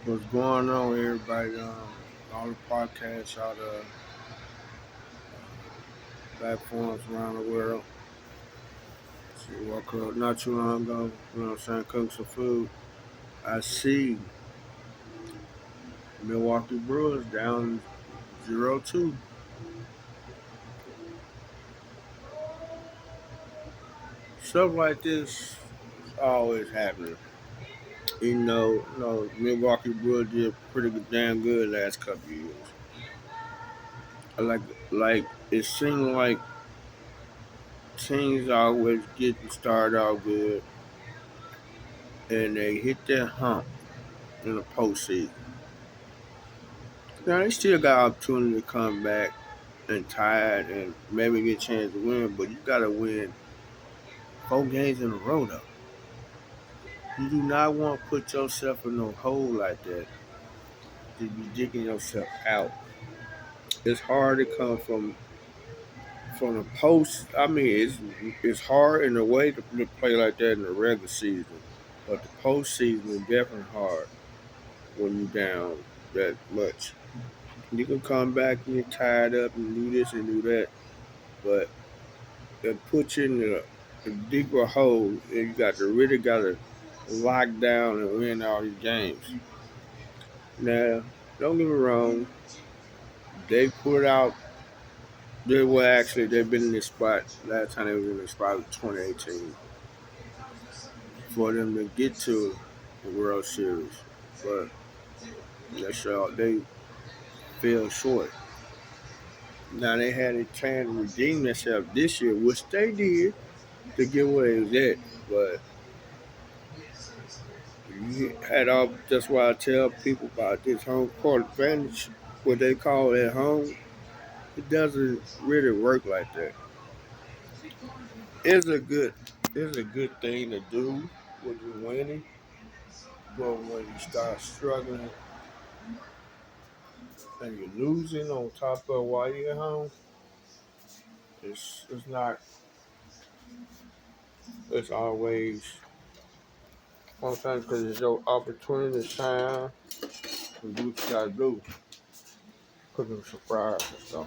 What's going on, everybody? All the podcasts, all the platforms around the world. So woke up not too long ago, cooking some food. I see Milwaukee Brewers down 0-2. Stuff like this is always happening. Milwaukee Brewers did pretty damn good last couple of years. I like it seemed like teams always get started out good and they hit that hump in the postseason. Now they still got opportunity to come back and tie it and maybe get a chance to win, but you gotta win 4 games in a row though. You do not want to put yourself in no hole like that to be digging yourself out. It's hard to come from the post. I mean, it's hard in a way to play like that in the regular season, but the postseason is definitely hard when you down that much. You can come back and get tired up and do this and do that, but it puts you in a deeper hole, and you got to really got to lock down and win all these games. Now, don't get me wrong, they put out. They've been in this spot. Last time they was in this spot was 2018 for them to get to the World Series, but they fell short. Now they had a chance to redeem themselves this year, which they did to get where it was at, but you had all. That's why I tell people about this home court advantage, what they call at home. It doesn't really work like that. It's a good, it's a good thing to do when you're winning, but when you start struggling and you're losing on top of while you're at home, it's not. It's always sometimes because it's your opportunity to shine and do what you gotta do. Put them surprise and stuff,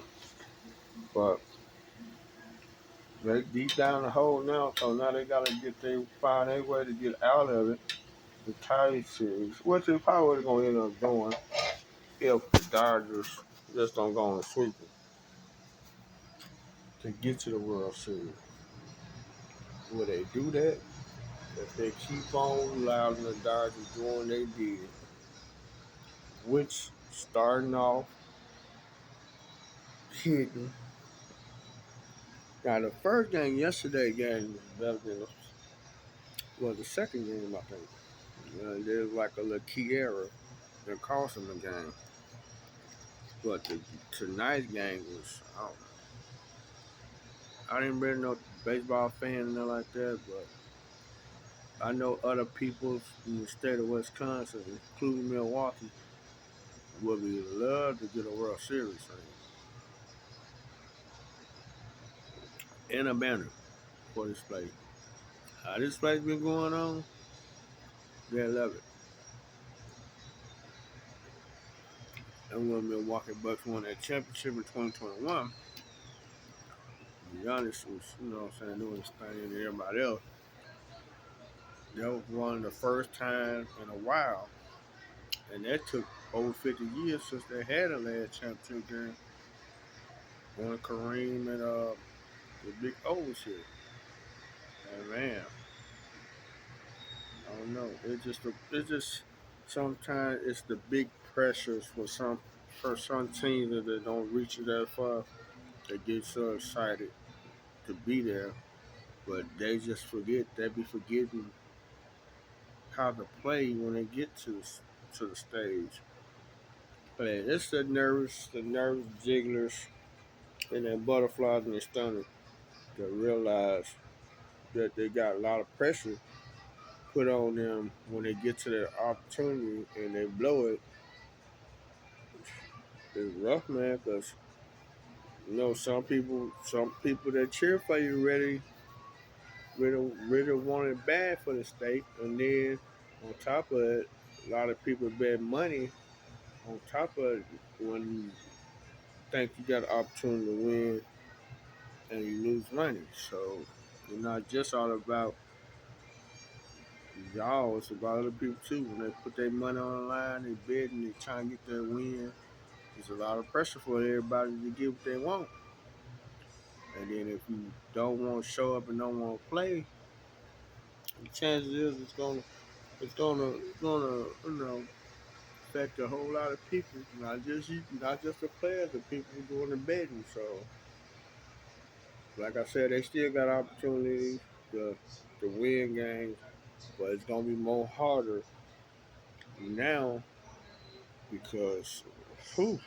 but they deep down the hole now, so now they gotta find a way to get out of it. The tie series, which is probably gonna end up doing if the Dodgers just don't go on sweeping to get to the World Series. Will they do that? If they keep on allowing the Dodgers doing they did, which starting off hitting. Now the first game yesterday game was better than the second game I think. There's like a little key error that cost them the game. But tonight's game was I didn't really know baseball fan and nothing like that, but I know other people in the state of Wisconsin, including Milwaukee, would be love to get a World Series ring and a banner for this place. How this place been going on, they love it. And when Milwaukee Bucks won that championship in 2021, Giannis was, what I'm saying, doing his thing and everybody else. That was one of the first times in a while, and that took over 50 years since they had a last championship game. When Kareem and the Big O was here. And man, I don't know. It's just sometimes it's the big pressures for some teams that they don't reach it that far. They get so excited to be there, but they just forget. They be forgetting how to play when they get to the stage. But it's the nervous jigglers and the butterflies in their stomach that realize that they got a lot of pressure put on them when they get to their opportunity and they blow it. It's rough, man, because some people that cheer for you really want it bad for the state, and then on top of it, a lot of people bet money on top of it when you think you got an opportunity to win and you lose money. So it's not just all about y'all, it's about other people too. When they put their money on the line, they bet and they try and get their win. There's a lot of pressure for everybody to get what they want. And then if you don't want to show up and don't want to play, the chances is it's gonna affect a whole lot of people, not just you, not just the players, the people who doing the betting. So, like I said, they still got opportunities to win games, but it's gonna be more harder now because whew,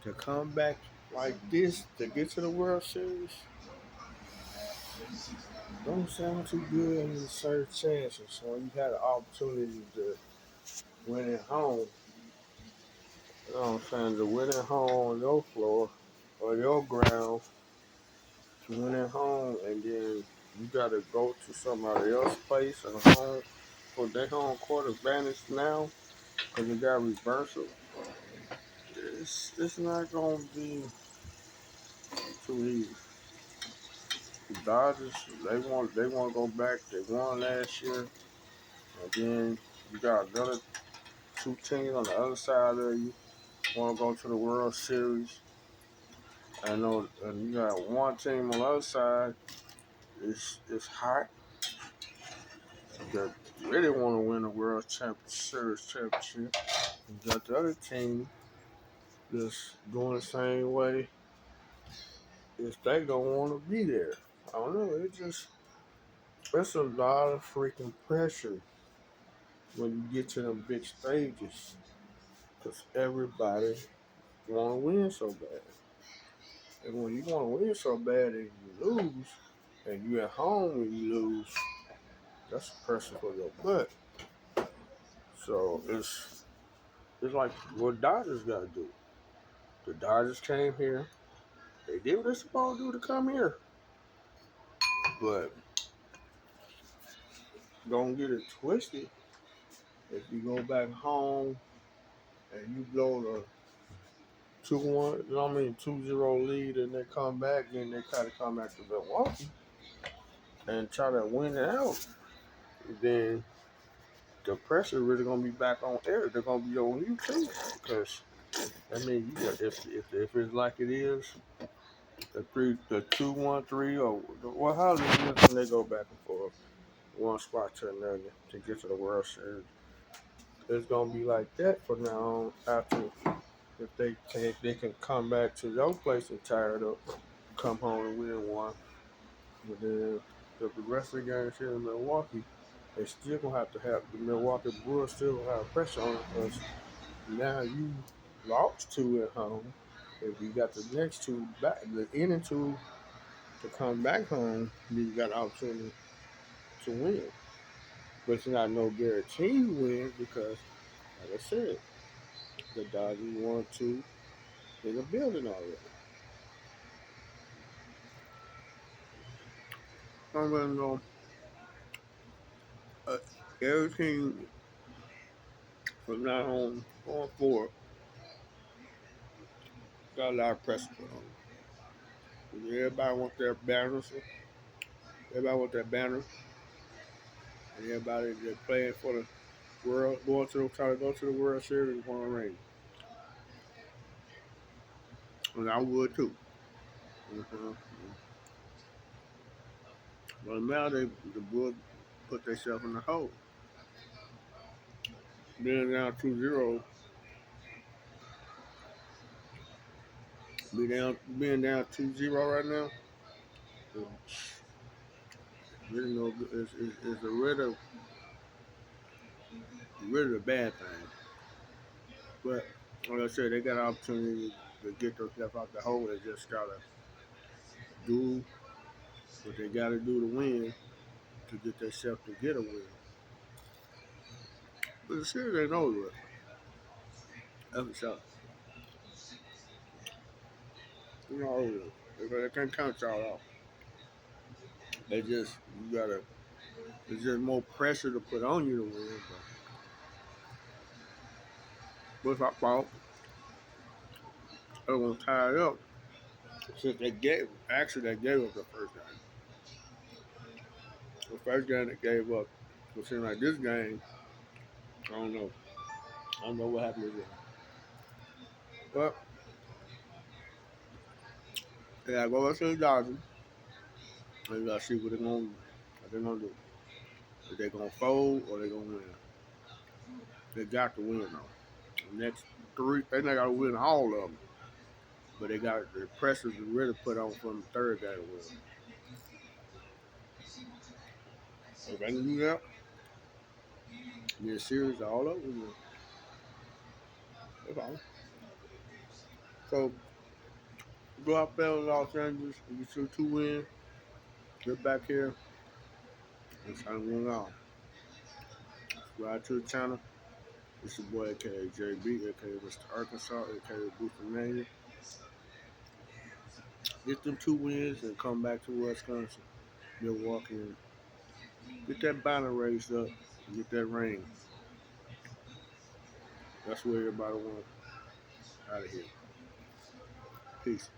to come back like this to get to the World Series don't sound too good in certain chances. So you had an opportunity to win at home. You know what I'm saying? To win at home on your floor or your ground, to win at home, and then you got to go to somebody else's place at home for their home court advantage now because you got reversal. It's not gonna be too easy. The Dodgers they want to go back. They won last year, and then you got another two teams on the other side of you want to go to the World Series. I know, and you got one team on the other side. It's hot that really want to win the World Series championship. You got the other team that's going the same way. If they don't want to be there, I don't know. It's a lot of freaking pressure when you get to them big stages because everybody want to win so bad. And when you want to win so bad and you lose, and you at home when you lose, that's pressure for your butt. So it's like what Dodgers got to do. The Dodgers came here. They did what they're supposed to do to come here. But don't get it twisted. If you go back home and you blow the 2-1, you know what I mean, 2-0 lead, and they come back, then they try to come back to Milwaukee and try to win it out, then the pressure really gonna be back on Eric. They're gonna be on you too, because I mean, you got, if it's like it is, the 2-1-3 or well, how it is when they go back and forth, one spot to another to get to the World Series. It's gonna be like that from now on. After if they can come back to your place and tie it up, come home and win one, but then the rest of the games here in Milwaukee, they still gonna have the Milwaukee Brewers still gonna have pressure on it because now you lost two at home. If you got the next two back, the inning two to come back home, then you got an opportunity to win. But it's not no guarantee you win because, like I said, the Dodgers won two in the building already. I'm gonna go. Uh, Everything from now on going forward got a lot of pressure put on. Everybody want their banners. Everybody want their banner, and everybody that playing for the world, trying to go to the World Series, want to ring, and I would too. Mm-hmm. But now the Bulls put themselves in the hole. Being down 2-0, being down 2-0 right now, really no good. It's a really a bad thing. But like I said, they got an opportunity to get themselves out the hole. They just gotta do what they gotta do to win to get themselves to get a win. But the series ain't over with. That's a shot. You know, they can't count y'all out. They just you gotta. There's just more pressure to put on you to win. But I thought they were gonna tie it up since they gave up the first game. The first game they gave up. It seemed like this game, I don't know. I don't know what happened this game. But they gotta go up to the Dodgers. And you gotta see what they're gonna do. If they're gonna fold or they're gonna win. They got to win though. The next three, they not gotta win all of them. But they got the pressure to really put on from the third guy to win. If they can do that, the series all over again. That's all. So go out there in Los Angeles, and get your 2 wins, get back here, and try to win out. Subscribe to the channel. It's your boy aka JB, aka Mr. Arkansas, aka Booster Mania. Get them 2 wins and come back to Wisconsin, Milwaukee, and get that banner raised up and get that ring. That's what everybody wants out of here. Peace.